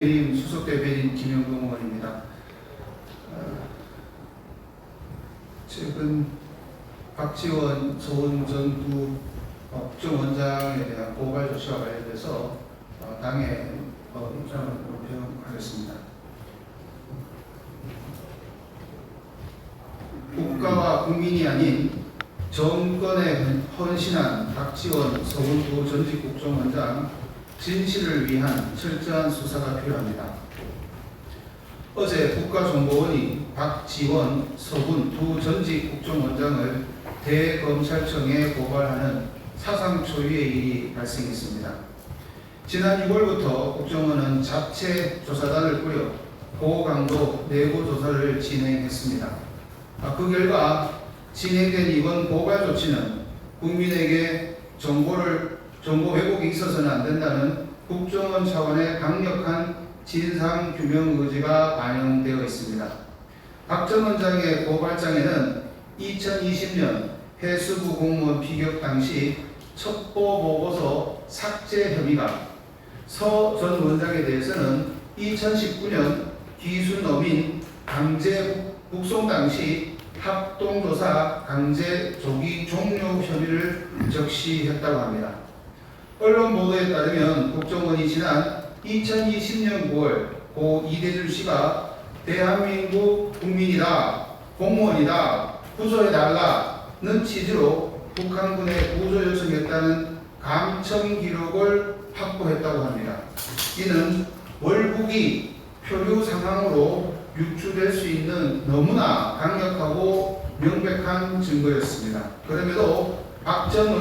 수석대변인 김영동 의원입니다. 최근 박지원 서울 전 두 국정원장에 대한 고발 조치와 관련돼서 당의 입장을 발표하겠습니다. 국가와 국민이 아닌 정권에 헌신한 박지원 서울 두 전직 국정원장 진실을 위한 철저한 수사가 필요합니다. 어제 국가정보원이 박지원, 서훈 두 전직 국정원장을 대검찰청에 고발하는 사상 초유의 일이 발생했습니다. 지난 6월부터 국정원은 자체 조사단을 꾸려 고강도 내부 조사를 진행했습니다. 그 결과 진행된 이번 고발 조치는 국민에게 정보 왜곡이 있어서는 안 된다는 국정원 차원의 강력한 진상 규명 의지가 반영되어 있습니다. 박 전 원장의 고발장에는 2020년 해수부 공무원 피격 당시 첩보 보고서 삭제 혐의가, 서 전 원장에 대해서는 2019년 기순어민 강제 북송 당시 합동조사 강제 조기 종료 혐의를 적시했다고 합니다. 언론 보도에 따르면 국정원이 지난 2020년 9월 고 이대준 씨가 대한민국 국민이다, 공무원이다, 구조해달라는 취지로 북한군에 구조 요청했다는 감청 기록을 확보했다고 합니다. 이는 월북이 표류 상황으로 유추될 수 있는 너무나 강력하고 명백한 증거였습니다. 그럼에도 박 전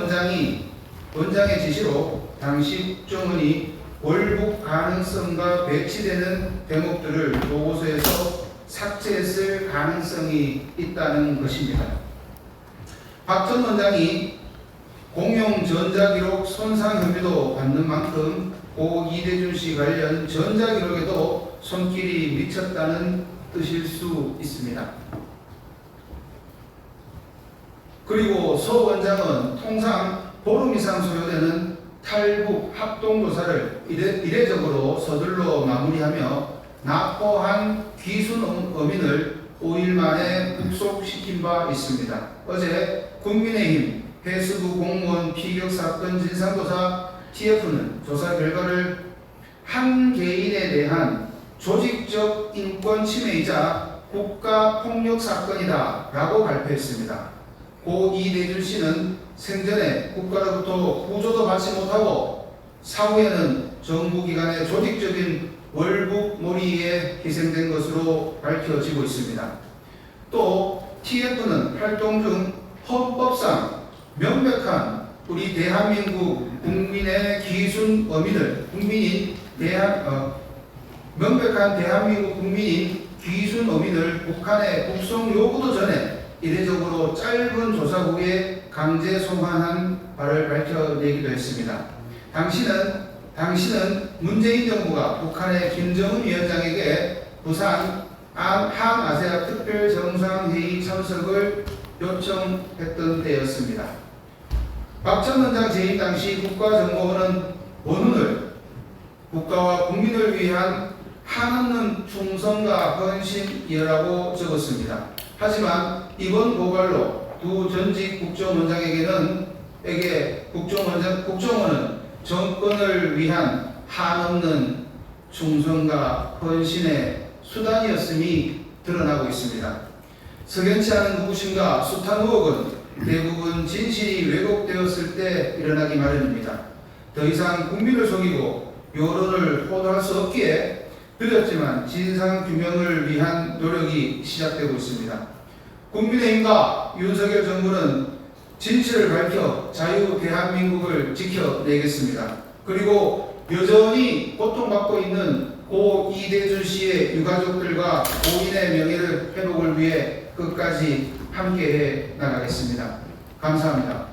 원장의 지시로 당시 국정원이 월북 가능성과 배치되는 대목들을 보고서에서 삭제했을 가능성이 있다는 것입니다. 박 전 원장이 공용 전자기록 손상 혐의도 받는 만큼 고 이대준 씨 관련 전자기록에도 손길이 미쳤다는 뜻일 수 있습니다. 그리고 서 원장은 통상 보름 이상 소요되는 탈북 합동조사를 이례적으로 서둘러 마무리하며 납포한 귀순 어민을 5일 만에 북송시킨 바 있습니다. 어제 국민의힘 해수부 공무원 피격 사건 진상조사 TF는 조사 결과를 한 개인에 대한 조직적 인권 침해이자 국가폭력 사건이다 라고 발표했습니다. 고 이대준 씨는 생전에 국가로부터 구조도 받지 못하고 사후에는 정부기관의 조직적인 월북몰이에 희생된 것으로 밝혀지고 있습니다. 또 TF는 활동 중 헌법상 명백한 우리 대한민국 국민의 기순 어민을 명백한 대한민국 국민인 귀순 어민을 북한에 북송 요구도 전에 이례적으로 짧은 조사 후에 강제 송환한 바를 밝혀내기도 했습니다. 당시는 문재인 정부가 북한의 김정은 위원장에게 부산 한아세아 특별정상회의 참석을 요청했던 때였습니다. 박 전 원장 재임 당시 국가정보원은 원훈을 국가와 국민을 위한 한없는 충성과 헌신이라고 적었습니다. 하지만 이번 고발로 두 전직 국정원장에게는 국정원은 정권을 위한 한없는 충성과 헌신의 수단이었음이 드러나고 있습니다. 석연치 않은 무심과 숱한 의혹은 대부분 진실이 왜곡되었을 때 일어나기 마련입니다. 더 이상 국민을 속이고 여론을 호도할 수 없기에 늦었지만 진상규명을 위한 노력이 시작되고 있습니다. 국민의힘과 윤석열 정부는 진실을 밝혀 자유 대한민국을 지켜내겠습니다. 그리고 여전히 고통받고 있는 고 이대준 씨의 유가족들과 고인의 명예를 회복을 위해 끝까지 함께해 나가겠습니다. 감사합니다.